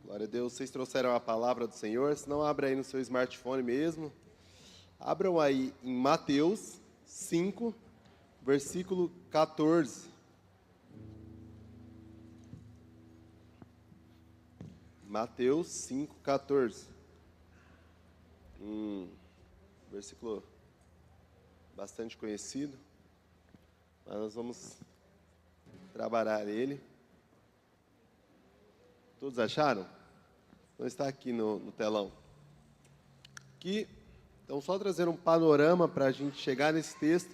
Glória a Deus, vocês trouxeram a palavra do Senhor, se não, abra aí no seu smartphone mesmo. Abram aí em Mateus 5, versículo 14. Mateus 5, 14. Versículo bastante conhecido, mas nós vamos trabalhar ele. Todos acharam? Não está aqui no telão. Então, só trazer um panorama para a gente chegar nesse texto.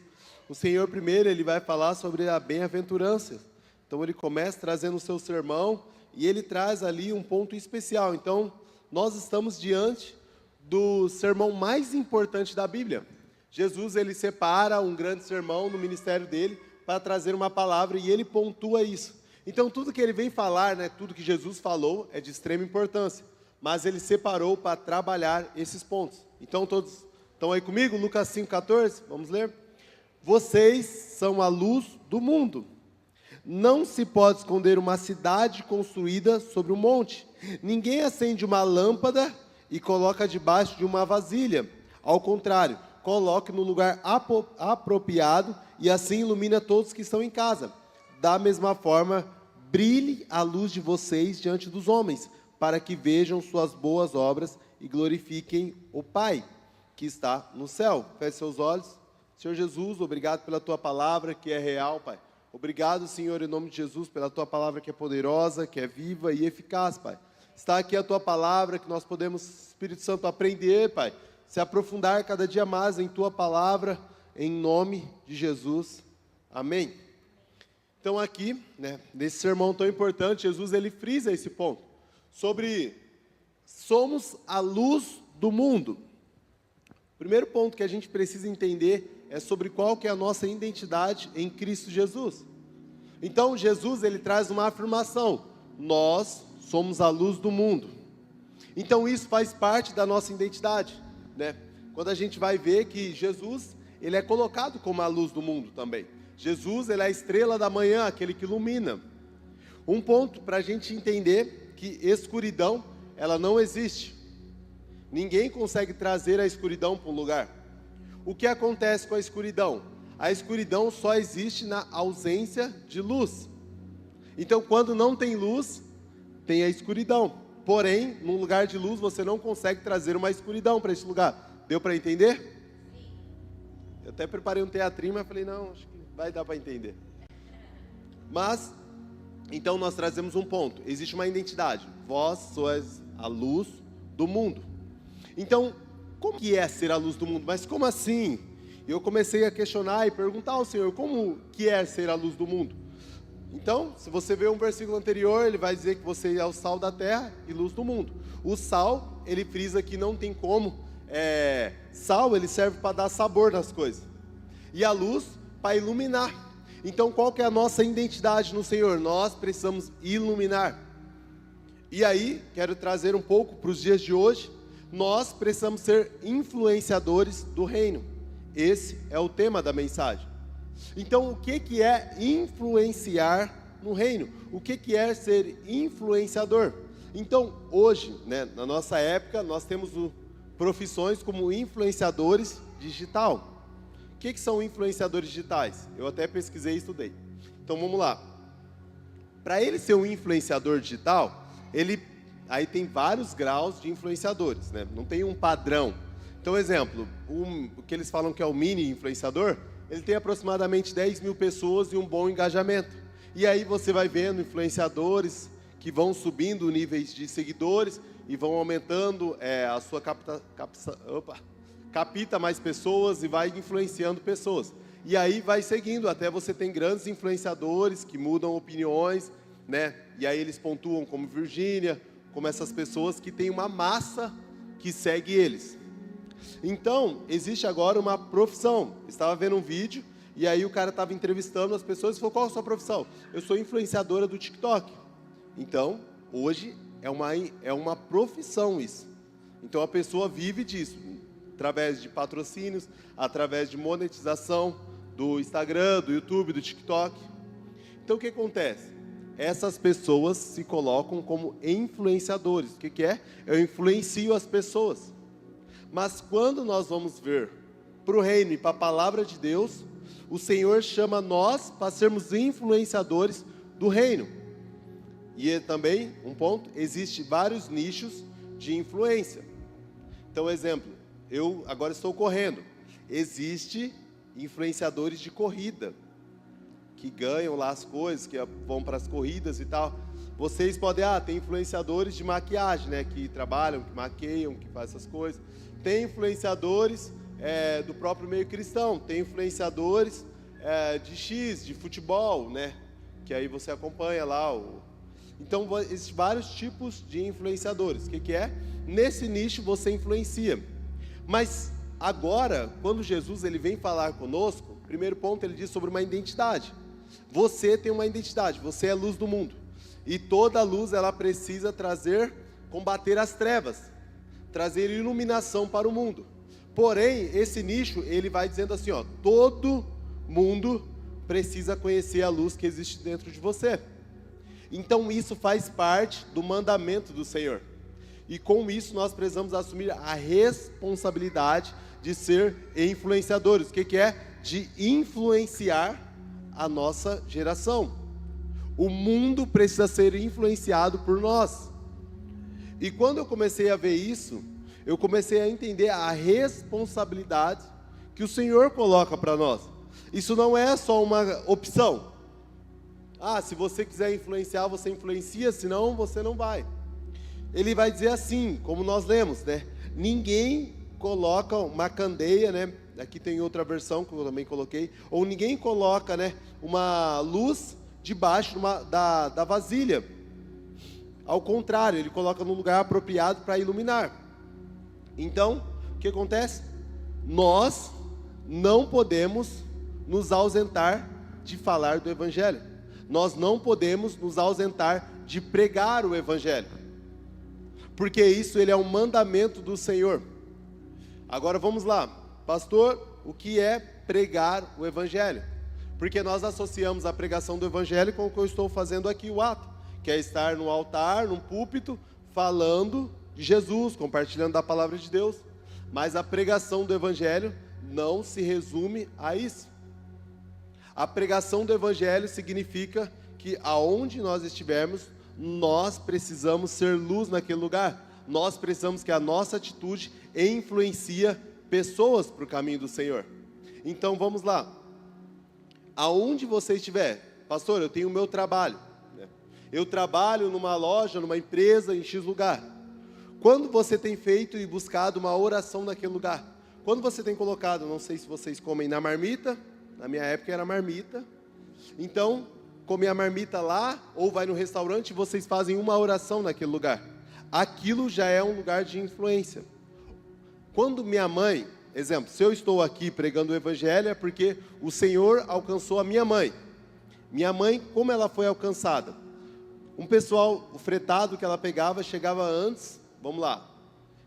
O Senhor, primeiro, Ele vai falar sobre a bem-aventurança. Então, Ele começa trazendo o seu sermão e Ele traz ali um ponto especial. Então, nós estamos diante do sermão mais importante da Bíblia. Jesus, Ele separa um grande sermão no ministério dEle para trazer uma palavra e Ele pontua isso. Então, tudo que Ele vem falar, tudo que Jesus falou é de extrema importância. Mas Ele separou para trabalhar esses pontos. Então, todos estão aí comigo? Lucas 5,14, vamos ler? Vocês são a luz do mundo. Não se pode esconder uma cidade construída sobre um monte. Ninguém acende uma lâmpada e coloca debaixo de uma vasilha. Ao contrário, coloque no lugar apropriado e assim ilumina todos que estão em casa. Da mesma forma, brilhe a luz de vocês diante dos homens, para que vejam suas boas obras e glorifiquem o Pai que está no céu. Feche seus olhos. Senhor Jesus, obrigado pela Tua palavra que é real, Pai. Obrigado, Senhor, em nome de Jesus, pela Tua palavra que é poderosa, que é viva e eficaz, Pai. Está aqui a Tua palavra que nós podemos, Espírito Santo, aprender, Pai, se aprofundar cada dia mais em Tua palavra, em nome de Jesus. Amém. Então aqui, nesse sermão tão importante, Jesus ele frisa esse ponto, sobre somos a luz do mundo. O primeiro ponto que a gente precisa entender é sobre qual que é a nossa identidade em Cristo Jesus. Então Jesus ele traz uma afirmação, nós somos a luz do mundo. Então isso faz parte da nossa identidade, Quando a gente vai ver que Jesus, ele é colocado como a luz do mundo também. Jesus, ele é a estrela da manhã, aquele que ilumina. Um ponto para a gente entender que escuridão, ela não existe. Ninguém consegue trazer a escuridão para um lugar. O que acontece com a escuridão? A escuridão só existe na ausência de luz. Então, quando não tem luz, tem a escuridão. Porém, num lugar de luz, você não consegue trazer uma escuridão para esse lugar. Deu para entender? Eu até preparei um teatrinho, mas falei, não, acho que vai dar para entender. Mas, então nós trazemos um ponto. Existe uma identidade. Vós sois a luz do mundo. Então, como que é ser a luz do mundo? Mas como assim? Eu comecei a questionar e perguntar ao Senhor, como que é ser a luz do mundo? Então, se você ver um versículo anterior, ele vai dizer que você é o sal da terra e luz do mundo. O sal, ele frisa que não tem como. Sal, ele serve para dar sabor nas coisas. E a luz, para iluminar. Então, qual que é a nossa identidade no Senhor? Nós precisamos iluminar. E aí, quero trazer um pouco para os dias de hoje. Nós precisamos ser influenciadores do reino. Esse é o tema da mensagem. Então, o que é influenciar no reino? O que é ser influenciador? Então, hoje, na nossa época, nós temos profissões como influenciadores digital. O que são influenciadores digitais? Eu até pesquisei e estudei. Então, vamos lá. Para ele ser um influenciador digital, aí tem vários graus de influenciadores, Não tem um padrão. Então, exemplo, o que eles falam que é o mini influenciador, ele tem aproximadamente 10 mil pessoas e um bom engajamento. E aí você vai vendo influenciadores que vão subindo níveis de seguidores e vão aumentando a sua capta mais pessoas e vai influenciando pessoas. E aí vai seguindo, até você tem grandes influenciadores que mudam opiniões, E aí eles pontuam como Virgínia, como essas pessoas que têm uma massa que segue eles. Então, existe agora uma profissão. Estava vendo um vídeo e aí o cara estava entrevistando as pessoas e falou, qual é a sua profissão? Eu sou influenciadora do TikTok. Então, hoje é uma profissão isso. Então, a pessoa vive disso, através de patrocínios, através de monetização do Instagram, do YouTube, do TikTok. Então, o que acontece? essas pessoas se colocam como influenciadores. O que é? Eu influencio as pessoas. Mas quando nós vamos ver para o reino e para a palavra de Deus, o Senhor chama nós para sermos influenciadores do reino. E também, um ponto, existe vários nichos de influência. Então, exemplo, eu agora estou correndo. Existe influenciadores de corrida, que ganham lá as coisas, que vão para as corridas e tal. Vocês podem, tem influenciadores de maquiagem, né, que trabalham, que maqueiam, que fazem essas coisas. Tem influenciadores do próprio meio cristão, tem influenciadores de futebol, né, que aí você acompanha lá. Então, existem vários tipos de influenciadores. O que é? Nesse nicho você influencia. Mas agora, quando Jesus ele vem falar conosco, primeiro ponto ele diz sobre uma identidade. Você tem uma identidade, você é a luz do mundo. E toda luz ela precisa combater as trevas, trazer iluminação para o mundo. Porém, esse nicho, ele vai dizendo assim, todo mundo precisa conhecer a luz que existe dentro de você. Então isso faz parte do mandamento do Senhor. E com isso nós precisamos assumir a responsabilidade de ser influenciadores. O que é? De influenciar a nossa geração. O mundo precisa ser influenciado por nós. E quando eu comecei a ver isso, eu comecei a entender a responsabilidade que o Senhor coloca para nós. Isso não é só uma opção. Se você quiser influenciar, você influencia, senão você não vai. Ele vai dizer assim, como nós lemos, né? Ninguém coloca uma candeia, né? Aqui tem outra versão que eu também coloquei. Ou ninguém coloca, né, uma luz debaixo da vasilha. Ao contrário, ele coloca no lugar apropriado para iluminar. Então, o que acontece? Nós não podemos nos ausentar de falar do Evangelho. Nós não podemos nos ausentar de pregar o Evangelho. Porque isso ele é um mandamento do Senhor. Agora vamos lá. Pastor, o que é pregar o Evangelho? Porque nós associamos a pregação do Evangelho com o que eu estou fazendo aqui, o ato. Que é estar no altar, num púlpito, falando de Jesus, compartilhando da palavra de Deus. Mas a pregação do Evangelho não se resume a isso. A pregação do Evangelho significa que aonde nós estivermos, nós precisamos ser luz naquele lugar. Nós precisamos que a nossa atitude influencie pessoas para o caminho do Senhor. Então vamos lá. Aonde você estiver, pastor, eu tenho o meu trabalho. Eu trabalho numa loja, numa empresa, em X lugar. Quando você tem feito e buscado uma oração naquele lugar? Quando você tem colocado, não sei se vocês comem na marmita, na minha época era marmita. Então, come a marmita lá, ou vai no restaurante e vocês fazem uma oração naquele lugar. Aquilo já é um lugar de influência. Quando minha mãe, exemplo, se eu estou aqui pregando o Evangelho, é porque o Senhor alcançou a minha mãe. Minha mãe, como ela foi alcançada? Um pessoal, o fretado que ela pegava, chegava antes, vamos lá,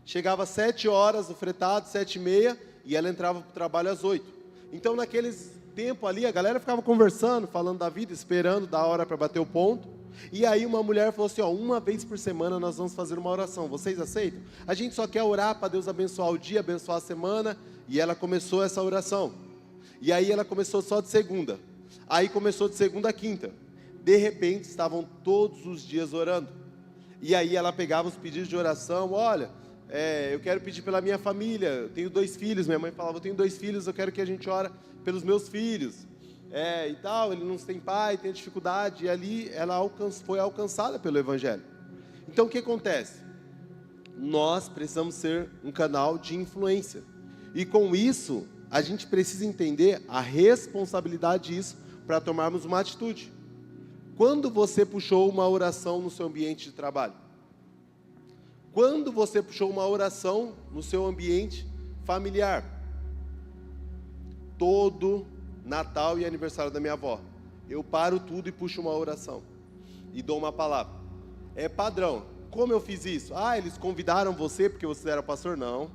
chegava às 7 horas o fretado, 7h30, e ela entrava para o trabalho às 8. Então, naqueles tempo ali, a galera ficava conversando, falando da vida, esperando da hora para bater o ponto. E aí uma mulher falou assim, uma vez por semana nós vamos fazer uma oração, vocês aceitam? A gente só quer orar para Deus abençoar o dia, abençoar a semana. E ela começou essa oração. E aí ela começou só de segunda. Aí começou de segunda a quinta. De repente estavam todos os dias orando. E aí ela pegava os pedidos de oração, olha, eu quero pedir pela minha família, eu tenho 2 filhos, minha mãe falava, eu tenho 2 filhos, eu quero que a gente ore pelos meus filhos. E tal, ele não tem pai, tem dificuldade, e ali ela foi alcançada pelo Evangelho. Então o que acontece? Nós precisamos ser um canal de influência, e com isso, a gente precisa entender a responsabilidade disso, para tomarmos uma atitude. Quando você puxou uma oração no seu ambiente de trabalho? Quando você puxou uma oração no seu ambiente familiar? Todo Natal e aniversário da minha avó, eu paro tudo e puxo uma oração e dou uma palavra. É padrão. Como eu fiz isso? Eles convidaram você porque você era pastor? Não.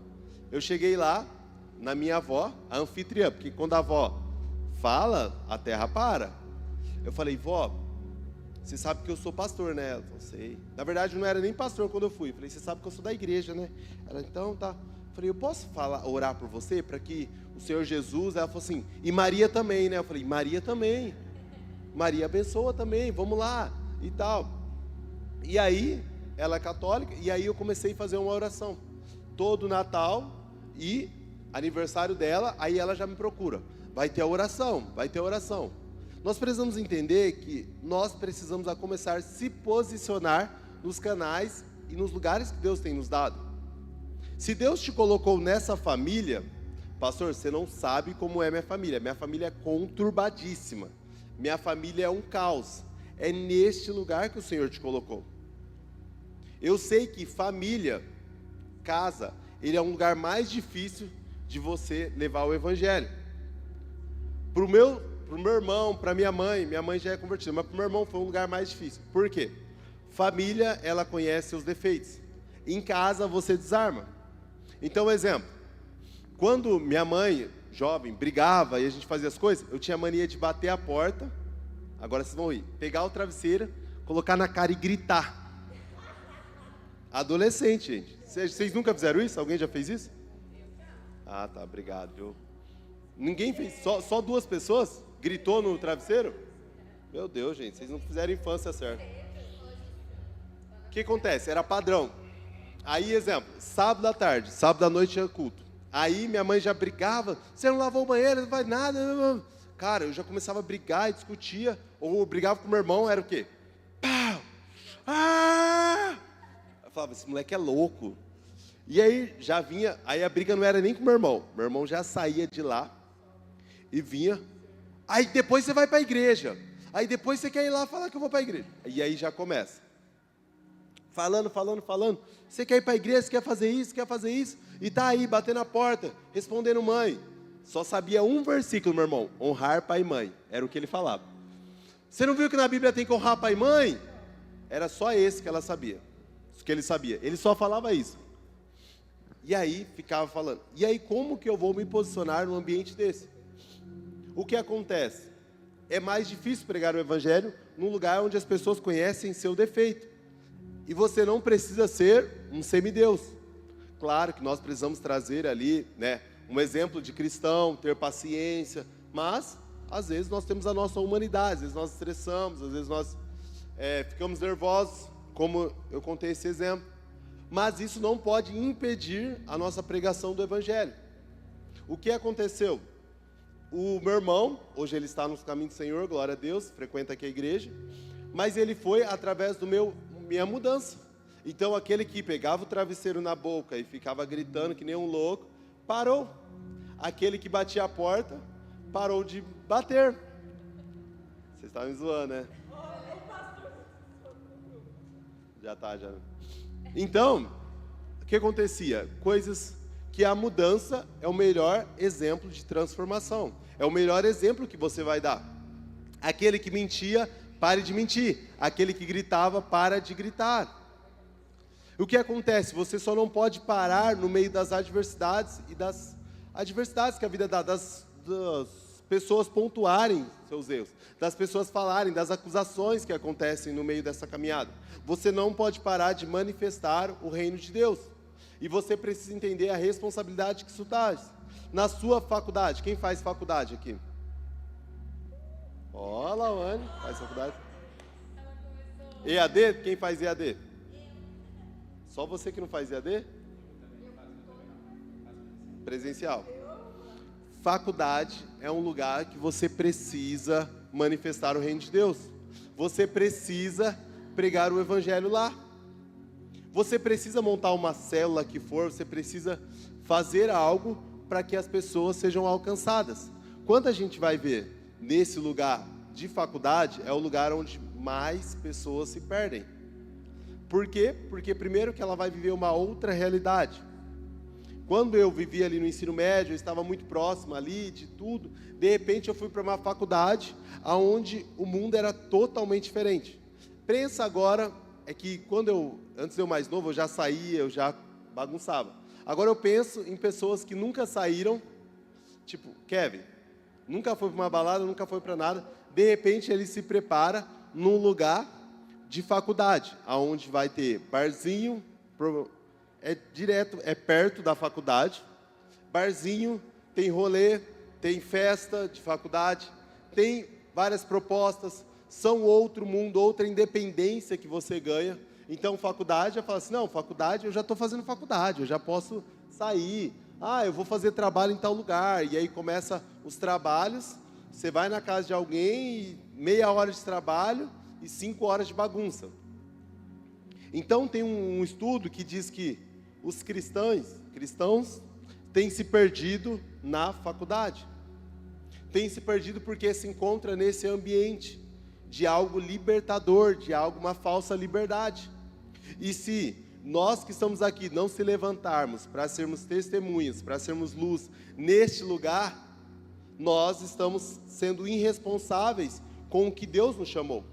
Eu cheguei lá na minha avó, a anfitriã, porque quando a avó fala, a terra para. Eu falei, vó, você sabe que eu sou pastor, né? Ela falou, sei. Na verdade, eu não era nem pastor quando eu fui. Eu falei, você sabe que eu sou da igreja, né? Ela, então, tá. Eu falei, eu posso orar por você, para que o Senhor Jesus... Ela falou assim, e Maria também, né? Eu falei, Maria também. Maria abençoa também, vamos lá, e tal. E aí, ela é católica, e aí eu comecei a fazer uma oração. Todo Natal e aniversário dela, aí ela já me procura. Vai ter a oração, vai ter a oração. Nós precisamos entender que nós precisamos começar a se posicionar nos canais e nos lugares que Deus tem nos dado. Se Deus te colocou nessa família, pastor, você não sabe como é minha família. Minha família é conturbadíssima. Minha família é um caos. É neste lugar que o Senhor te colocou. Eu sei que família, casa, ele é um lugar mais difícil de você levar o evangelho. Pro meu irmão, para minha mãe já é convertida, mas pro meu irmão foi um lugar mais difícil. Por quê? Família, ela conhece seus defeitos. Em casa, você desarma. Então, exemplo, quando minha mãe, jovem, brigava e a gente fazia as coisas, eu tinha mania de bater a porta, agora vocês vão rir, pegar o travesseiro, colocar na cara e gritar. Adolescente, gente. Vocês nunca fizeram isso? Alguém já fez isso? Ah, tá, obrigado, viu? Ninguém fez, só 2 pessoas? Gritou no travesseiro? Meu Deus, gente, vocês não fizeram infância certa. O que acontece? Era padrão. Aí, exemplo, sábado à tarde, sábado à noite tinha culto. Aí minha mãe já brigava, você não lavou o banheiro, não faz nada. Cara, eu já começava a brigar e discutia, ou eu brigava com meu irmão, era o quê? Pau! Ah! Eu falava, esse moleque é louco. E aí já vinha, aí a briga não era nem com meu irmão já saía de lá e vinha. Aí depois você vai para a igreja, aí depois você quer ir lá falar que eu vou para a igreja. E aí já começa. Falando. Você quer ir para a igreja, você quer fazer isso, e tá aí, batendo na porta, respondendo mãe. Só sabia um versículo, meu irmão, honrar pai e mãe, era o que ele falava. Você não viu que na Bíblia tem que honrar pai e mãe? Era só esse que ela sabia, que ele sabia, ele só falava isso. E aí, ficava falando, e aí como que eu vou me posicionar num ambiente desse? O que acontece? É mais difícil pregar o evangelho num lugar onde as pessoas conhecem seu defeito. E você não precisa ser um semideus. Claro que nós precisamos trazer ali, né, um exemplo de cristão, ter paciência, mas às vezes nós temos a nossa humanidade, às vezes nós estressamos, às vezes nós ficamos nervosos, como eu contei esse exemplo. Mas isso não pode impedir a nossa pregação do evangelho. O que aconteceu? O meu irmão, hoje ele está nos caminhos do Senhor, glória a Deus, frequenta aqui a igreja, mas ele foi através do minha mudança. Então aquele que pegava o travesseiro na boca e ficava gritando que nem um louco, parou. Aquele que batia a porta, parou de bater. Vocês estavam me zoando, né? Já. Então, o que acontecia? Coisas que a mudança é o melhor exemplo de transformação. É o melhor exemplo que você vai dar. Aquele que mentia, pare de mentir. Aquele que gritava, para de gritar. O que acontece? Você só não pode parar no meio das adversidades e das adversidades que a vida dá, das pessoas pontuarem seus erros, das pessoas falarem, das acusações que acontecem no meio dessa caminhada. Você não pode parar de manifestar o reino de Deus. E você precisa entender a responsabilidade que isso traz. Na sua faculdade, quem faz faculdade aqui? Ó, Lawane, faz faculdade. EAD? Quem faz EAD? Só você que não faz EAD? Presencial. Faculdade é um lugar que você precisa manifestar o reino de Deus. Você precisa pregar o evangelho lá. Você precisa montar uma célula que for, você precisa fazer algo para que as pessoas sejam alcançadas. Quando a gente vai ver nesse lugar de faculdade, é o lugar onde mais pessoas se perdem. Por quê? Porque primeiro que ela vai viver uma outra realidade. Quando eu vivia ali no ensino médio, eu estava muito próximo ali de tudo. De repente eu fui para uma faculdade onde o mundo era totalmente diferente. Pensa agora, é que antes de eu mais novo, eu já saía, eu já bagunçava. Agora eu penso em pessoas que nunca saíram, tipo Kevin, nunca foi para uma balada, nunca foi para nada. De repente ele se prepara num lugar de faculdade, aonde vai ter barzinho, é perto da faculdade, barzinho, tem rolê, tem festa de faculdade, tem várias propostas, são outro mundo, outra independência que você ganha. Então, faculdade, eu falo assim, não, faculdade, eu já estou fazendo faculdade, eu já posso sair, eu vou fazer trabalho em tal lugar, e aí começa os trabalhos, você vai na casa de alguém, e meia hora de trabalho e 5 horas de bagunça. Então, tem um estudo que diz que os cristãos têm se perdido na faculdade. Têm se perdido porque se encontra nesse ambiente de algo libertador, de uma falsa liberdade. E se nós que estamos aqui não se levantarmos para sermos testemunhas, para sermos luz neste lugar, nós estamos sendo irresponsáveis com o que Deus nos chamou.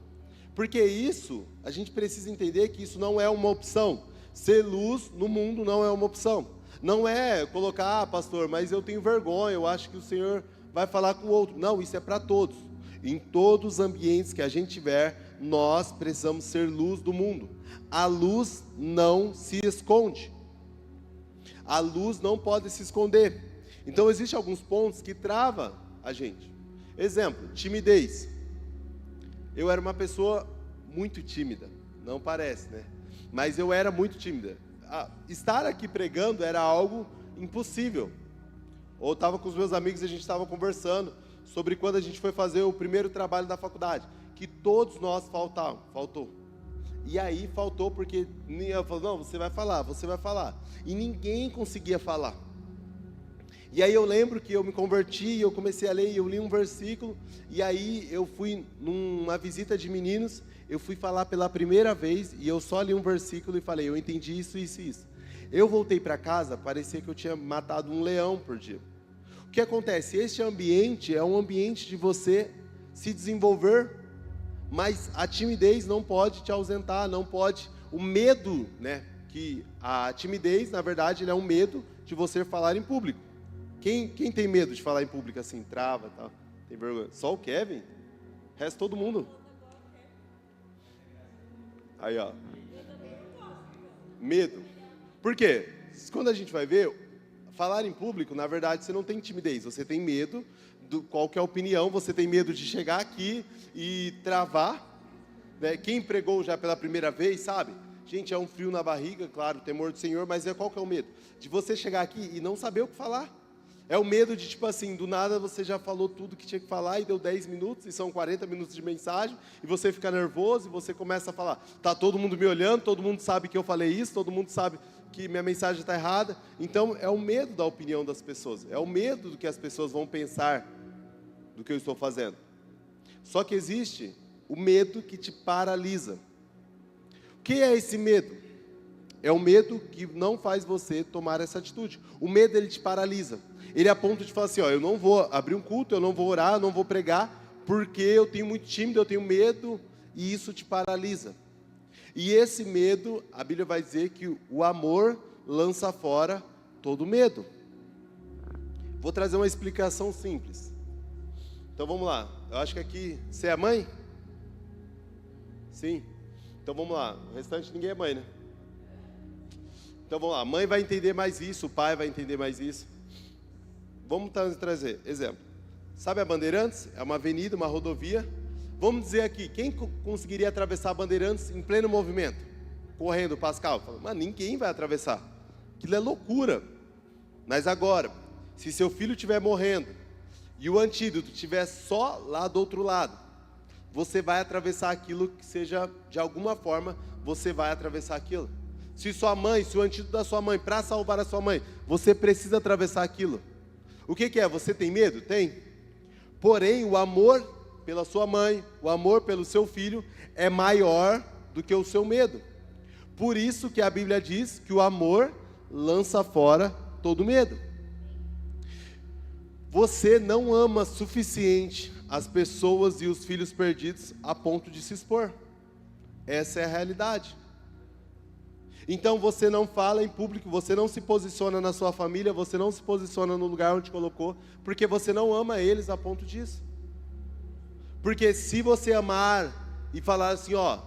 Porque isso, a gente precisa entender que isso não é uma opção. Ser luz no mundo não é uma opção. Não é colocar, pastor, mas eu tenho vergonha, eu acho que o Senhor vai falar com o outro. Não, isso é para todos. Em todos os ambientes que a gente tiver, nós precisamos ser luz do mundo. A luz não se esconde. A luz não pode se esconder. Então, existem alguns pontos que travam a gente. Exemplo, timidez. Eu era uma pessoa muito tímida. Não parece, né? Mas eu era muito tímida. Estar aqui pregando era algo impossível. Ou estava com os meus amigos e a gente estava conversando sobre quando a gente foi fazer o primeiro trabalho da faculdade, que todos nós faltou. E aí faltou porque eu falei, não, você vai falar. E ninguém conseguia falar. E aí eu lembro que eu me converti, eu comecei a ler, eu li um versículo, e aí eu fui numa visita de meninos, eu fui falar pela primeira vez, e eu só li um versículo e falei, eu entendi isso, isso e isso. Eu voltei para casa, parecia que eu tinha matado um leão por dia. O que acontece? Este ambiente é um ambiente de você se desenvolver, mas a timidez não pode te ausentar, não pode. O medo, né? Que a timidez, na verdade, ele é um medo de você falar em público. Quem tem medo de falar em público assim, trava e tal? Tem vergonha? Só o Kevin? O resto todo mundo. Aí, ó. Medo. Por quê? Quando a gente vai ver, falar em público, na verdade, você não tem timidez, você tem medo do qual que é a opinião, você tem medo de chegar aqui e travar, né? Quem pregou já pela primeira vez, sabe? Gente, é um frio na barriga, claro, o temor do Senhor, mas qual que é o medo? De você chegar aqui e não saber o que falar. É o medo de, tipo assim, do nada você já falou tudo que tinha que falar e deu 10 minutos, e são 40 minutos de mensagem, e você fica nervoso, e você começa a falar, tá todo mundo me olhando, todo mundo sabe que eu falei isso, todo mundo sabe que minha mensagem está errada. Então, é o medo da opinião das pessoas, é o medo do que as pessoas vão pensar do que eu estou fazendo. Só que existe o medo que te paralisa. O que é esse medo? É o medo que não faz você tomar essa atitude. O medo, ele te paralisa. Ele é a ponto de falar assim, eu não vou abrir um culto, eu não vou orar, eu não vou pregar, porque eu tenho muito tímido, eu tenho medo, e isso te paralisa. E esse medo, a Bíblia vai dizer que o amor lança fora todo medo. Vou trazer uma explicação simples. Então vamos lá. Eu acho que aqui, você é mãe? Sim? Então vamos lá. O restante ninguém é mãe, né? Então vamos lá. A mãe vai entender mais isso, o pai vai entender mais isso. Vamos trazer exemplo. Sabe a Bandeirantes? É uma avenida, uma rodovia. Vamos dizer aqui, quem conseguiria atravessar a Bandeirantes em pleno movimento? Correndo, Pascal? Mas ninguém vai atravessar. Aquilo é loucura. Mas agora, se seu filho estiver morrendo e o antídoto estiver só lá do outro lado, você vai atravessar aquilo que seja, de alguma forma, você vai atravessar aquilo. Se sua mãe, se o antídoto da sua mãe, para salvar a sua mãe, você precisa atravessar aquilo. O que é? Você tem medo? Tem. Porém, o amor pela sua mãe, o amor pelo seu filho é maior do que o seu medo. Por isso que a Bíblia diz que o amor lança fora todo medo. Você não ama suficiente as pessoas e os filhos perdidos a ponto de se expor. Essa é a realidade. Então você não fala em público, você não se posiciona na sua família, você não se posiciona no lugar onde colocou, porque você não ama eles a ponto disso. Porque se você amar e falar assim, ó,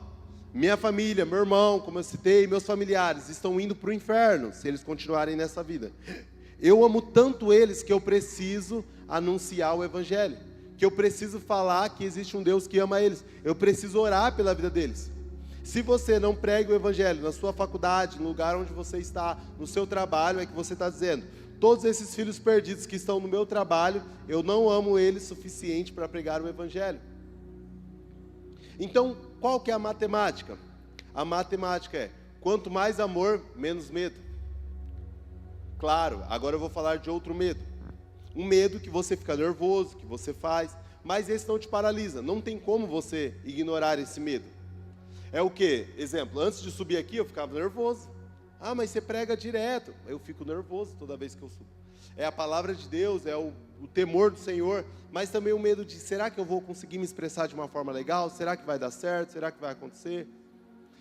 minha família, meu irmão, como eu citei, meus familiares estão indo para o inferno se eles continuarem nessa vida. Eu amo tanto eles que eu preciso anunciar o evangelho, que eu preciso falar que existe um Deus que ama eles, eu preciso orar pela vida deles. Se você não prega o evangelho na sua faculdade, no lugar onde você está, no seu trabalho, é que você está dizendo, todos esses filhos perdidos que estão no meu trabalho, eu não amo eles o suficiente para pregar o evangelho. Então, qual que é a matemática? A matemática é, quanto mais amor, menos medo. Claro, agora eu vou falar de outro medo. Um medo que você fica nervoso, que você faz, mas esse não te paralisa. Não tem como você ignorar esse medo. É o quê? Exemplo, antes de subir aqui eu ficava nervoso. Ah, mas você prega direto. Eu fico nervoso toda vez que eu subo. É a palavra de Deus, é o temor do Senhor, mas também o medo de, será que eu vou conseguir me expressar de uma forma legal? Será que vai dar certo? Será que vai acontecer?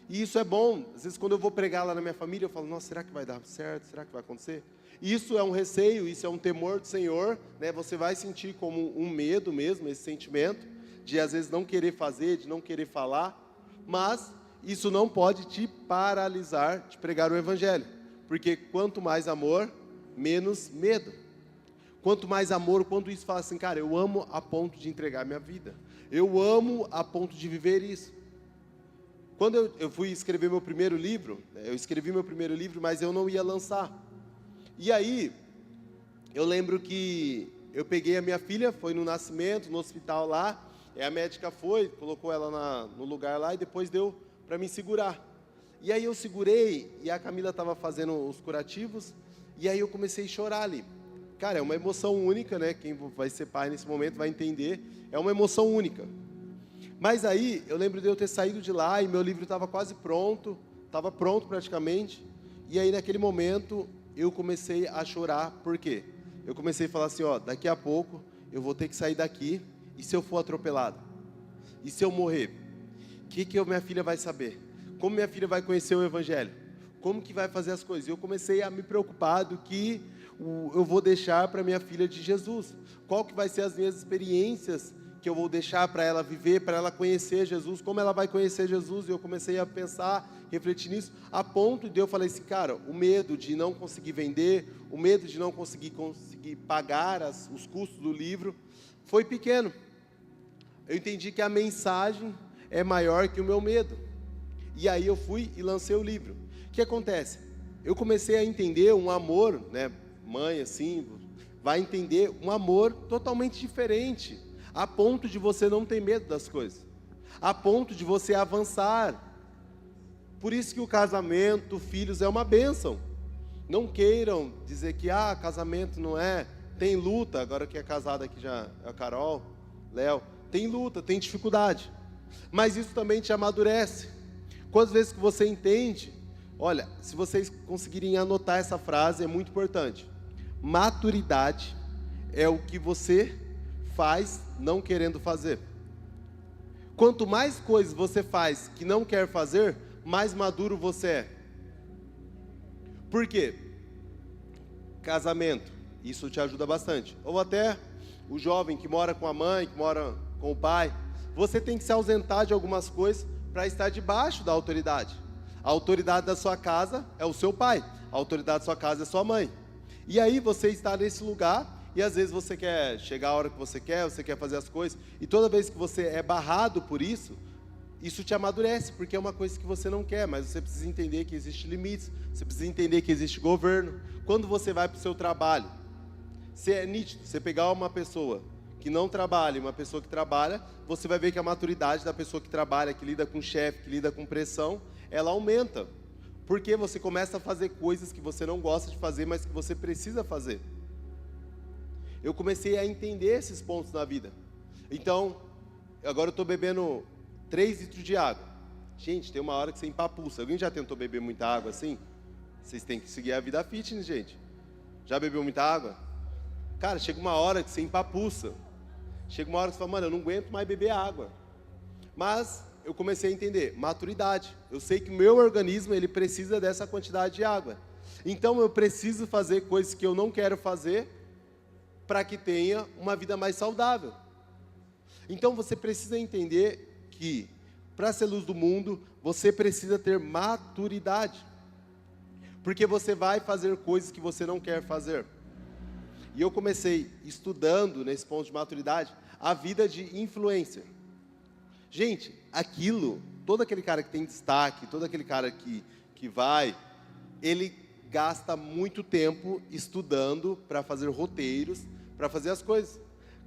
E isso é bom. Às vezes quando eu vou pregar lá na minha família, eu falo, nossa, será que vai dar certo? Será que vai acontecer? Isso é um receio, isso é um temor do Senhor, né? Você vai sentir como um medo mesmo, esse sentimento, de às vezes não querer fazer, de não querer falar, mas isso não pode te paralisar de pregar o evangelho, porque quanto mais amor, menos medo. Quanto mais amor, quando isso fala assim, cara, eu amo a ponto de entregar minha vida, eu amo a ponto de viver isso. Quando eu fui escrever meu primeiro livro, eu escrevi meu primeiro livro, mas eu não ia lançar. E aí, eu lembro que eu peguei a minha filha, foi no nascimento, no hospital lá, a médica foi, colocou ela no lugar lá e depois deu para me segurar. E aí eu segurei e a Camila estava fazendo os curativos e aí eu comecei a chorar ali. Cara, é uma emoção única, né? Quem vai ser pai nesse momento vai entender. É uma emoção única. Mas aí, eu lembro de eu ter saído de lá e meu livro estava quase pronto, estava pronto praticamente. E aí, naquele momento, eu comecei a chorar. Por quê? Eu comecei a falar assim, ó, daqui a pouco eu vou ter que sair daqui. E se eu for atropelado? E se eu morrer? O que minha filha vai saber? Como minha filha vai conhecer o evangelho? Como que vai fazer as coisas? E eu comecei a me preocupar do que eu vou deixar para minha filha de Jesus. Qual que vai ser as minhas experiências que eu vou deixar para ela viver, para ela conhecer Jesus, como ela vai conhecer Jesus? E eu comecei a pensar, refletir nisso, a ponto de eu falei assim, cara, o medo de não conseguir vender, o medo de não conseguir pagar os custos do livro, foi pequeno. Eu entendi que a mensagem é maior que o meu medo. E aí eu fui e lancei o livro. O que acontece? Eu comecei a entender um amor, né, mãe assim, vai entender um amor totalmente diferente, a ponto de você não ter medo das coisas, a ponto de você avançar. Por isso que o casamento, filhos, é uma bênção. Não queiram dizer que, casamento não é, tem luta, agora que é casada aqui já, a Carol, Léo, tem luta, tem dificuldade, mas isso também te amadurece. Quantas vezes que você entende, olha, se vocês conseguirem anotar essa frase, é muito importante. Maturidade é o que você faz não querendo fazer. Quanto mais coisas você faz que não quer fazer, mais maduro você é. Por quê? Casamento, isso te ajuda bastante. Ou até o jovem que mora com a mãe, que mora com o pai, você tem que se ausentar de algumas coisas para estar debaixo da autoridade. A autoridade da sua casa é o seu pai, a autoridade da sua casa é sua mãe. E aí você está nesse lugar, e às vezes você quer chegar a hora que você quer fazer as coisas, e toda vez que você é barrado por isso, isso te amadurece, porque é uma coisa que você não quer, mas você precisa entender que existe limites, você precisa entender que existe governo. Quando você vai para o seu trabalho, se é nítido, você pegar uma pessoa que não trabalha e uma pessoa que trabalha, você vai ver que a maturidade da pessoa que trabalha, que lida com chefe, que lida com pressão, ela aumenta. Porque você começa a fazer coisas que você não gosta de fazer, mas que você precisa fazer. Eu comecei a entender esses pontos na vida. Então, agora eu estou bebendo 3 litros de água. Gente, tem uma hora que você empapuça. Alguém já tentou beber muita água assim? Vocês têm que seguir a vida fitness, gente. Já bebeu muita água? Cara, chega uma hora que você empapuça. Chega uma hora que você fala, mano, eu não aguento mais beber água. Mas eu comecei a entender, maturidade. Eu sei que o meu organismo, ele precisa dessa quantidade de água. Então eu preciso fazer coisas que eu não quero fazer para que tenha uma vida mais saudável. Então você precisa entender que para ser luz do mundo, você precisa ter maturidade. Porque você vai fazer coisas que você não quer fazer. E eu comecei estudando, nesse ponto de maturidade, a vida de influencer. Gente, aquilo, todo aquele cara que tem destaque, todo aquele cara que vai, ele gasta muito tempo estudando para fazer roteiros, para fazer as coisas.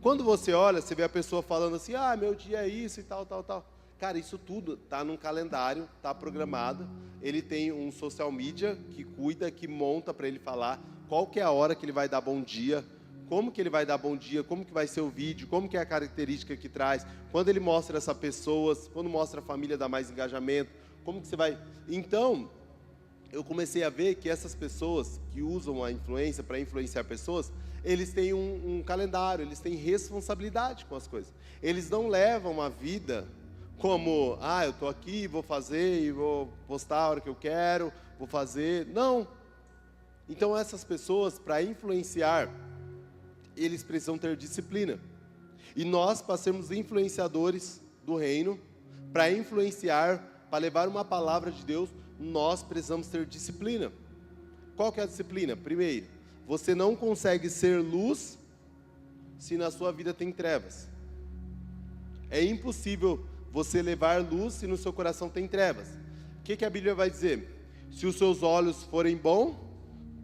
Quando você olha, você vê a pessoa falando assim, meu dia é isso e tal, tal, tal. Cara, isso tudo está num calendário, está programado. Ele tem um social media que cuida, que monta para ele falar qual que é a hora que ele vai dar bom dia, como que ele vai dar bom dia, como que vai ser o vídeo, como que é a característica que traz, quando ele mostra essa pessoa, quando mostra a família dá mais engajamento, como que você vai... Então, eu comecei a ver que essas pessoas que usam a influência para influenciar pessoas, eles têm um calendário, eles têm responsabilidade com as coisas. Eles não levam a vida como, eu estou aqui, vou fazer e vou postar a hora que eu quero, vou fazer. Não. Então, essas pessoas, para influenciar, eles precisam ter disciplina. E nós, para sermos influenciadores do reino, para influenciar, para levar uma palavra de Deus, nós precisamos ter disciplina. Qual que é a disciplina? Primeiro, você não consegue ser luz se na sua vida tem trevas. É impossível você levar luz se no seu coração tem trevas. O que a Bíblia vai dizer? Se os seus olhos forem bons,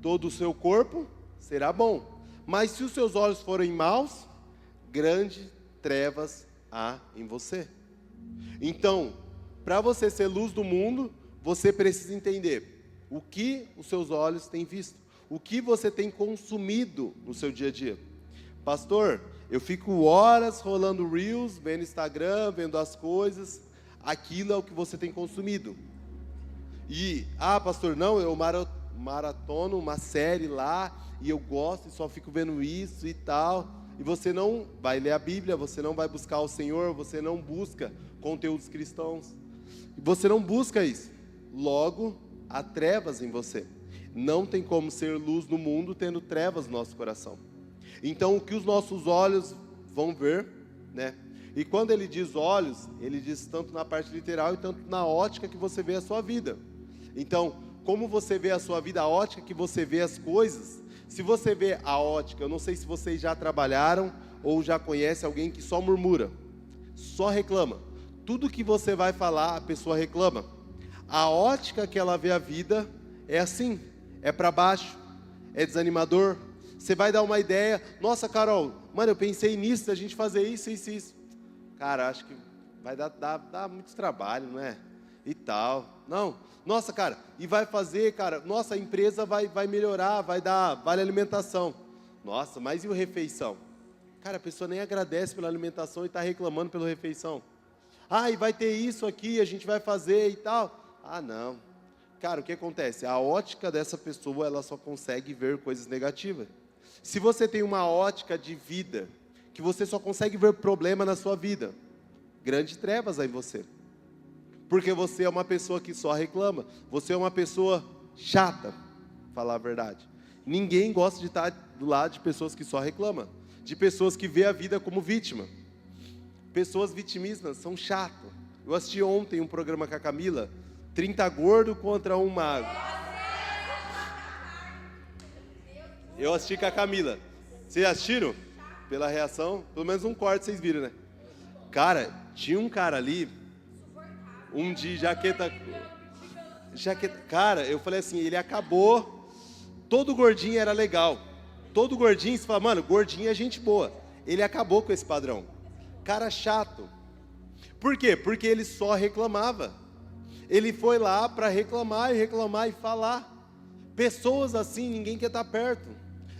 todo o seu corpo será bom. Mas se os seus olhos forem maus, grandes trevas há em você. Então, para você ser luz do mundo, você precisa entender o que os seus olhos têm visto, o que você tem consumido no seu dia a dia. Pastor, eu fico horas rolando Reels, vendo Instagram, vendo as coisas, aquilo é o que você tem consumido. E, pastor, não, eu maratono uma série lá, e eu gosto e só fico vendo isso e tal, e você não vai ler a Bíblia, você não vai buscar o Senhor, você não busca conteúdos cristãos, você não busca isso. Logo, há trevas em você. Não tem como ser luz no mundo tendo trevas no nosso coração. Então, o que os nossos olhos vão ver, né? E quando ele diz olhos, ele diz tanto na parte literal e tanto na ótica que você vê a sua vida. Então, como você vê a sua vida, a ótica que você vê as coisas. Se você vê a ótica, eu não sei se vocês já trabalharam ou já conhecem alguém que só murmura, só reclama. Tudo que você vai falar, a pessoa reclama. A ótica que ela vê a vida é assim, é para baixo, é desanimador. Você vai dar uma ideia, nossa, Carol, mano, eu pensei nisso, da gente fazer isso, isso, isso. Cara, acho que vai dar muito trabalho, não é? E tal. Não, nossa, cara, e vai fazer, cara, nossa, a empresa vai melhorar, vai dar vale alimentação. Nossa, mas e o refeição? Cara, a pessoa nem agradece pela alimentação e está reclamando pela refeição. E vai ter isso aqui, a gente vai fazer e tal. Não. Cara, o que acontece? A ótica dessa pessoa, ela só consegue ver coisas negativas. Se você tem uma ótica de vida, que você só consegue ver problema na sua vida, grandes trevas aí em você. Porque você é uma pessoa que só reclama. Você é uma pessoa chata, falar a verdade. Ninguém gosta de estar do lado de pessoas que só reclamam. De pessoas que vê a vida como vítima. Pessoas vitimistas são chatas. Eu assisti ontem um programa com a Camila, 30 gordo contra um magro. Eu assisti com a Camila. Vocês assistiram? Pela reação, pelo menos um corte vocês viram, né? Cara, tinha um cara ali, um de jaqueta. Cara, eu falei assim, ele acabou. Todo gordinho era legal. Todo gordinho, você fala, mano, gordinho é gente boa. Ele acabou com esse padrão. Cara chato. Por quê? Porque ele só reclamava. Ele foi lá para reclamar e falar. Pessoas assim, ninguém quer estar perto.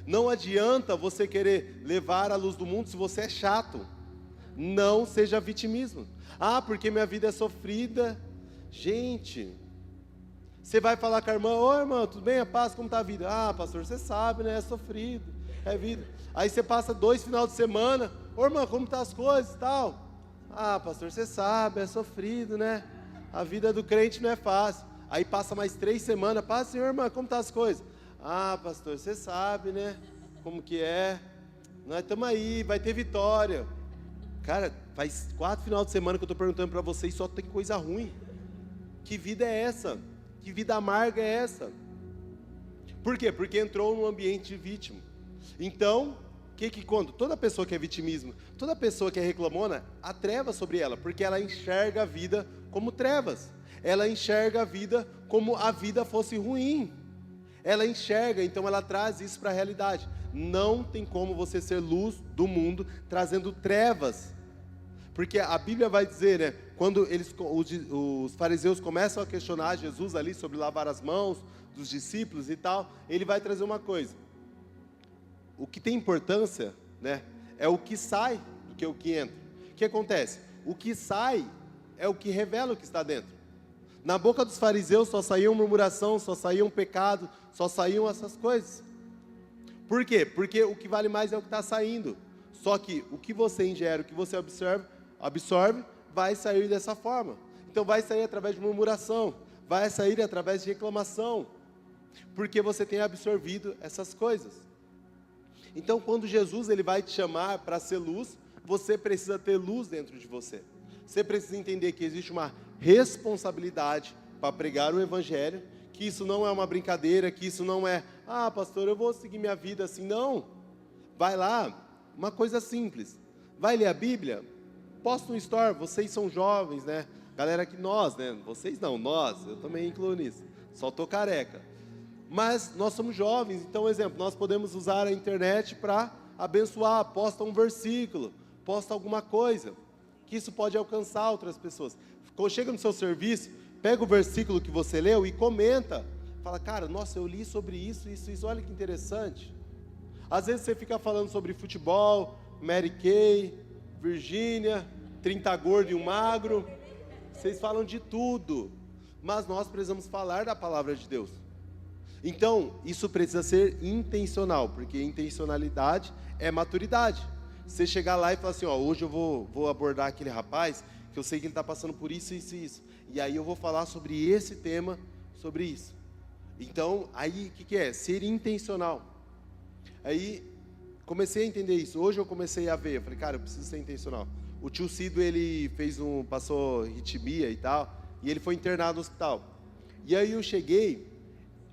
Não adianta você querer levar a luz do mundo se você é chato. Não seja vitimismo. Porque minha vida é sofrida. Gente, você vai falar com a irmã, ô irmã, tudo bem? A paz, como está a vida? Pastor, você sabe, né? É sofrido, é vida. Aí você passa 2 finais de semana, ô irmã, como estão as coisas e tal? Pastor, você sabe, é sofrido, né? A vida do crente não é fácil. Aí passa mais 3 semanas, senhor, irmã, como estão as coisas? Pastor, você sabe, né? Como que é? Nós estamos aí, vai ter vitória. Cara, faz 4 finais de semana que eu estou perguntando para vocês, só tem coisa ruim. Que vida é essa? Que vida amarga é essa? Por quê? Porque entrou num ambiente de vítima. Então, o que conta? Toda pessoa que é vitimismo, toda pessoa que é reclamona, há trevas sobre ela, porque ela enxerga a vida como trevas. Ela enxerga a vida como a vida fosse ruim. Ela enxerga, então ela traz isso para a realidade. Não tem como você ser luz do mundo trazendo trevas. Porque a Bíblia vai dizer, né, quando os fariseus começam a questionar Jesus ali sobre lavar as mãos dos discípulos e tal, ele vai trazer uma coisa. O que tem importância, né, é o que sai do que o que entra. O que acontece? O que sai é o que revela o que está dentro. Na boca dos fariseus só saía murmuração, só saía pecado, só saíam essas coisas. Por quê? Porque o que vale mais é o que está saindo. Só que o que você ingere, o que você absorve, vai sair dessa forma. Então vai sair através de murmuração, vai sair através de reclamação, porque você tem absorvido essas coisas. Então quando Jesus ele vai te chamar para ser luz, você precisa ter luz dentro de você. Você precisa entender que existe uma responsabilidade para pregar o Evangelho, que isso não é uma brincadeira, que isso não é, pastor, eu vou seguir minha vida assim, não. Vai lá, uma coisa simples, vai ler a Bíblia, posta um story, vocês são jovens, né? Galera que nós, né? Vocês não, nós, eu também incluo nisso, só tô careca. Mas nós somos jovens, então, exemplo, nós podemos usar a internet para abençoar, posta um versículo, posta alguma coisa, que isso pode alcançar outras pessoas. Quando chega no seu serviço, pega o versículo que você leu e comenta. Fala, cara, nossa, eu li sobre isso, olha que interessante. Às vezes você fica falando sobre futebol, Mary Kay, Virgínia, 30 gordo e um magro. Vocês falam de tudo, mas nós precisamos falar da palavra de Deus. Então, isso precisa ser intencional, porque intencionalidade é maturidade. Você chegar lá e falar assim, hoje eu vou abordar aquele rapaz, que eu sei que ele está passando por isso, isso e isso. E aí eu vou falar sobre esse tema, sobre isso. Então, aí o que é? Ser intencional. Aí, comecei a entender isso. Hoje eu comecei a ver, eu falei, cara, eu preciso ser intencional. O tio Cido, ele passou arritmia e tal, e ele foi internado no hospital. E aí eu cheguei,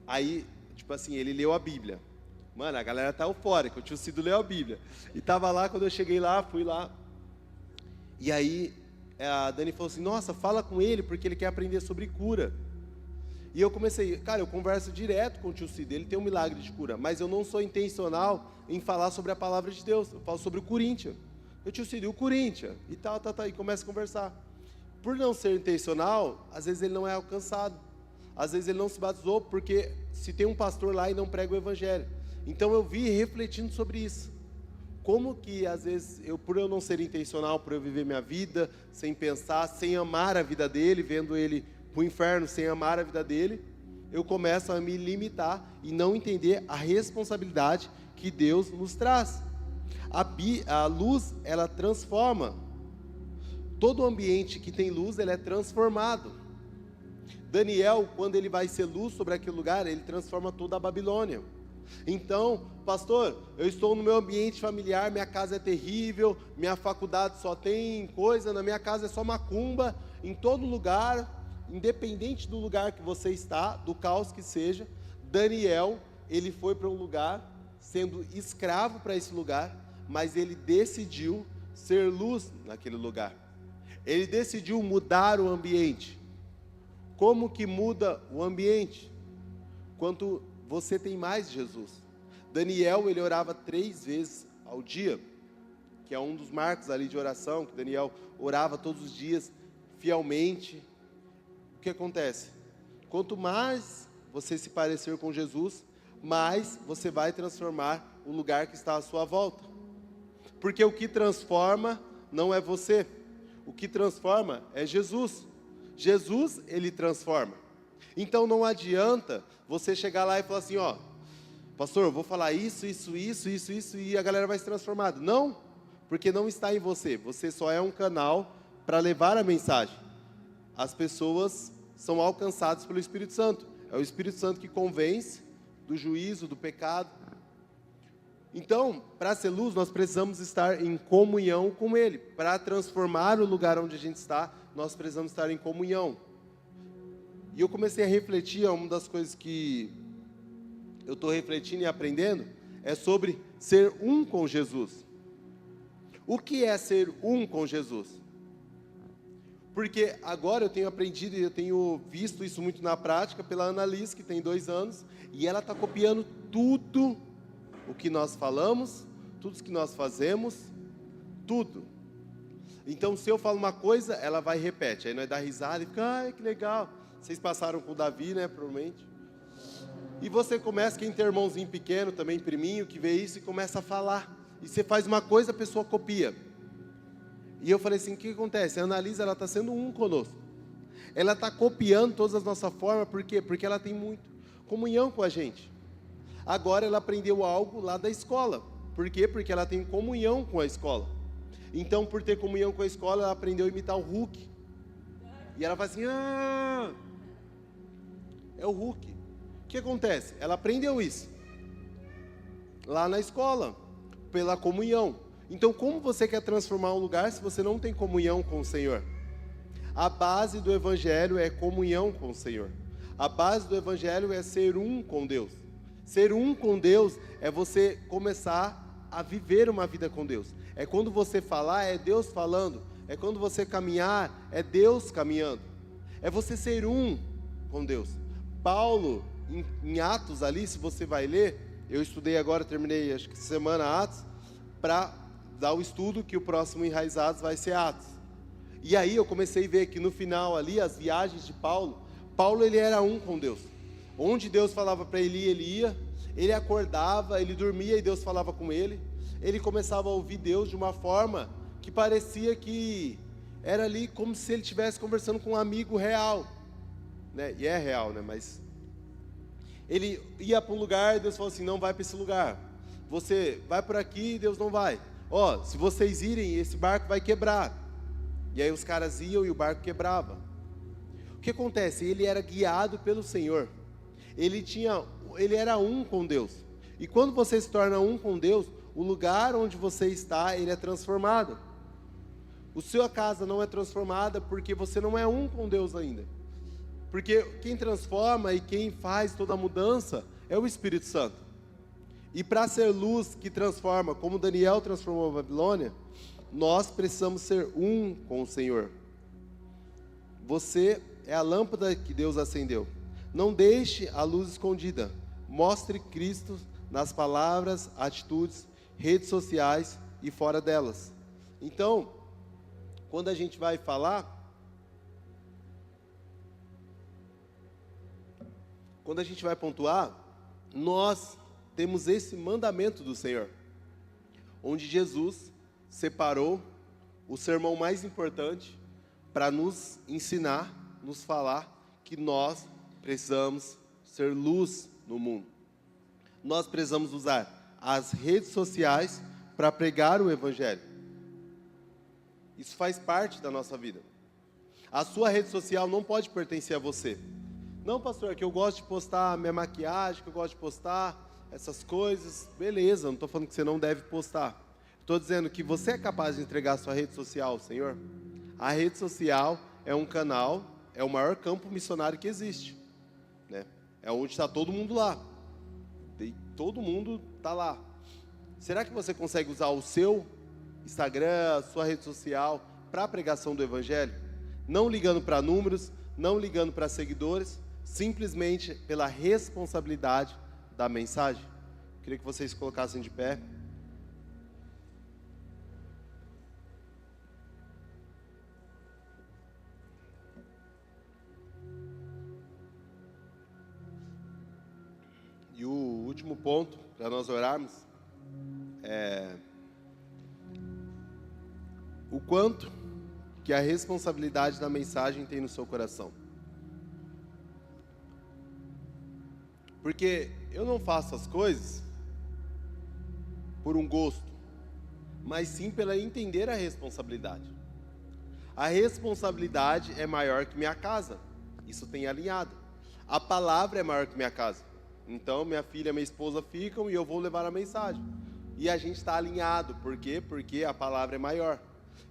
aí, tipo assim, ele leu a Bíblia. Mano, a galera tá eufórica, o tio Cido leu a Bíblia. E tava lá, quando eu cheguei lá, fui lá. E aí, a Dani falou assim, nossa, fala com ele, porque ele quer aprender sobre cura. E eu comecei, cara, eu converso direto com o tio Cido, ele tem um milagre de cura, mas eu não sou intencional em falar sobre a palavra de Deus, eu falo sobre o Corinthians. Eu tio Cido, e o Corinthians? E tal, e começa a conversar. Por não ser intencional, às vezes ele não é alcançado, às vezes ele não se batizou, porque se tem um pastor lá e não prega o Evangelho. Então eu vi refletindo sobre isso. Como que às vezes, por eu não ser intencional, por eu viver minha vida, sem pensar, sem amar a vida dele, vendo ele para o inferno, sem amar a vida dele, eu começo a me limitar e não entender a responsabilidade que Deus nos traz. A luz, ela transforma. Todo ambiente que tem luz, ele é transformado. Daniel, quando ele vai ser luz sobre aquele lugar, ele transforma toda a Babilônia. Então, pastor, eu estou no meu ambiente familiar, minha casa é terrível, minha faculdade só tem coisa, na minha casa é só macumba, em todo lugar, independente do lugar que você está, do caos que seja, Daniel, ele foi para um lugar, sendo escravo para esse lugar, mas ele decidiu ser luz naquele lugar. Ele decidiu mudar o ambiente. Como que muda o ambiente? Quanto você tem mais de Jesus. Daniel, ele orava 3 vezes ao dia, que é um dos marcos ali de oração, que Daniel orava todos os dias, fielmente. O que acontece? Quanto mais você se parecer com Jesus, mais você vai transformar o lugar que está à sua volta. Porque o que transforma não é você, o que transforma é Jesus. Jesus, ele transforma. Então não adianta você chegar lá e falar assim, pastor, eu vou falar isso, e a galera vai se transformar. Não, porque não está em você. Você só é um canal para levar a mensagem. As pessoas são alcançadas pelo Espírito Santo. É o Espírito Santo que convence do juízo, do pecado. Então, para ser luz, nós precisamos estar em comunhão com Ele. Para transformar o lugar onde a gente está, nós precisamos estar em comunhão. E eu comecei a refletir, uma das coisas que eu estou refletindo e aprendendo, é sobre ser um com Jesus. O que é ser um com Jesus? Porque agora eu tenho aprendido e eu tenho visto isso muito na prática pela Annalise, que tem 2 anos, e ela está copiando tudo o que nós falamos, tudo o que nós fazemos, tudo. Então, se eu falo uma coisa, ela vai e repete. Aí nós dá risada e fica, ai, que legal. Vocês passaram com o Davi, né, provavelmente. E você começa, quem tem irmãozinho pequeno, também priminho, que vê isso e começa a falar. E você faz uma coisa, a pessoa copia. E eu falei assim, o que acontece? A Annalise, ela está sendo um conosco. Ela está copiando todas as nossas formas, por quê? Porque ela tem muito comunhão com a gente. Agora ela aprendeu algo lá da escola. Por quê? Porque ela tem comunhão com a escola. Então, por ter comunhão com a escola, ela aprendeu a imitar o Hulk. E ela faz assim, é o Hulk. O que acontece? Ela aprendeu isso lá na escola, pela comunhão. Então, como você quer transformar um lugar se você não tem comunhão com o Senhor? A base do Evangelho é comunhão com o Senhor. A base do Evangelho é ser um com Deus. Ser um com Deus é você começar a viver uma vida com Deus. É quando você falar, é Deus falando. É quando você caminhar, é Deus caminhando. É você ser um com Deus. Paulo, em Atos ali, se você vai ler, eu estudei agora, terminei acho que semana Atos, para dar o estudo que o próximo Enraizados vai ser Atos. E aí eu comecei a ver que no final ali, as viagens de Paulo, ele era um com Deus. Onde Deus falava para ele ir, ele ia. Ele acordava, ele dormia e Deus falava com ele. Ele começava a ouvir Deus de uma forma que parecia que era ali como se ele estivesse conversando com um amigo real, né? E é real, né? Mas ele ia para um lugar e Deus falou assim, não vai para esse lugar. Você vai por aqui e Deus não vai. Ó, se vocês irem, esse barco vai quebrar. E aí os caras iam e o barco quebrava. O que acontece? Ele era guiado pelo Senhor. Ele era um com Deus. E quando você se torna um com Deus, o lugar onde você está, ele é transformado. A sua casa não é transformada porque você não é um com Deus ainda. Porque quem transforma e quem faz toda a mudança é o Espírito Santo. E para ser luz que transforma, como Daniel transformou a Babilônia, nós precisamos ser um com o Senhor. Você é a lâmpada que Deus acendeu. Não deixe a luz escondida. Mostre Cristo nas palavras, atitudes, redes sociais e fora delas. Então, quando a gente vai falar, quando a gente vai pontuar, nós temos esse mandamento do Senhor, onde Jesus separou o sermão mais importante para nos ensinar, nos falar que nós precisamos ser luz no mundo. Nós precisamos usar as redes sociais para pregar o Evangelho. Isso faz parte da nossa vida. A sua rede social não pode pertencer a você. Não, pastor, que eu gosto de postar minha maquiagem, que eu gosto de postar essas coisas. Beleza, não estou falando que você não deve postar. Estou dizendo que você é capaz de entregar a sua rede social ao Senhor. A rede social é um canal, é o maior campo missionário que existe, né? É onde está todo mundo lá. E todo mundo está lá. Será que você consegue usar o seu Instagram, a sua rede social, para a pregação do Evangelho? Não ligando para números, não ligando para seguidores, simplesmente pela responsabilidade da mensagem. Queria que vocês colocassem de pé. E o último ponto para nós orarmos é o quanto que a responsabilidade da mensagem tem no seu coração. Porque eu não faço as coisas por um gosto, mas sim pela entender a responsabilidade. A responsabilidade é maior que minha casa. Isso tem alinhado. A palavra é maior que minha casa. Então, minha filha e minha esposa ficam e eu vou levar a mensagem. e a gente está alinhado. Por quê? Porque a palavra é maior.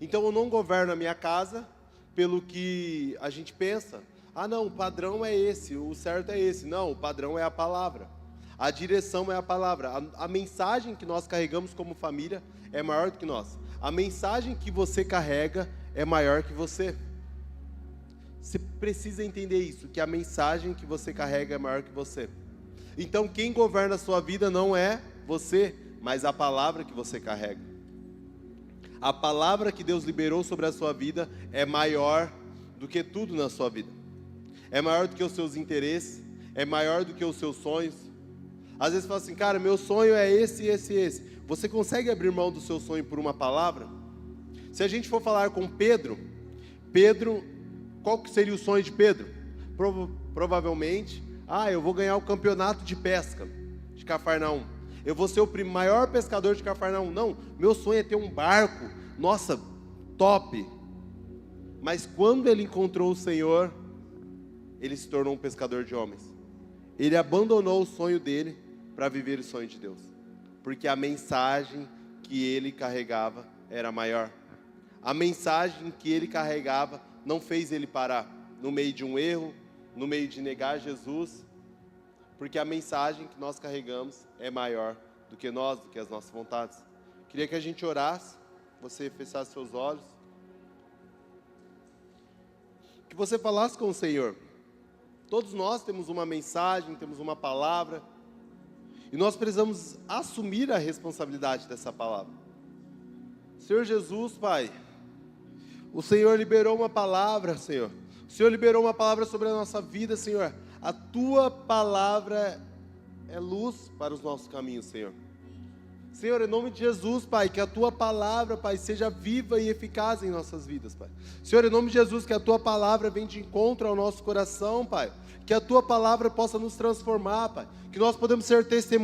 Então eu não governo a minha casa pelo que a gente pensa. Ah, não, o padrão é esse, o certo é esse. Não, o padrão é a palavra. A direção é a palavra. A mensagem que nós carregamos como família é maior do que nós. A mensagem que você carrega é maior que você. Você precisa entender isso, que a mensagem que você carrega é maior que você. Então, quem governa a sua vida não é você, mas a palavra que você carrega. A palavra que Deus liberou sobre a sua vida é maior do que tudo na sua vida. É maior do que os seus interesses, é maior do que os seus sonhos. Às vezes você fala assim, cara, meu sonho é esse, esse, esse. Você consegue abrir mão do seu sonho por uma palavra? Se a gente for falar com Pedro, qual que seria o sonho de Pedro? Provavelmente, eu vou ganhar o campeonato de pesca de Cafarnaum. Eu vou ser o maior pescador de Cafarnaum. Não, meu sonho é ter um barco. Nossa, top. Mas quando ele encontrou o Senhor, ele se tornou um pescador de homens. Ele abandonou o sonho dele para viver o sonho de Deus. Porque a mensagem que ele carregava era maior. A mensagem que ele carregava não fez ele parar no meio de um erro, no meio de negar Jesus. Porque a mensagem que nós carregamos é maior do que nós, do que as nossas vontades. Queria que a gente orasse, você fechasse seus olhos. Que você falasse com o Senhor. Todos nós temos uma mensagem, temos uma palavra, e nós precisamos assumir a responsabilidade dessa palavra. Senhor Jesus, Pai, o Senhor liberou uma palavra, Senhor. O Senhor liberou uma palavra sobre a nossa vida, Senhor. A Tua palavra é luz para os nossos caminhos, Senhor. Senhor, em nome de Jesus, Pai, que a Tua palavra, Pai, seja viva e eficaz em nossas vidas, Pai. Senhor, em nome de Jesus, que a Tua palavra venha de encontro ao nosso coração, Pai. Que a Tua palavra possa nos transformar, Pai. Que nós podemos ser testemunhas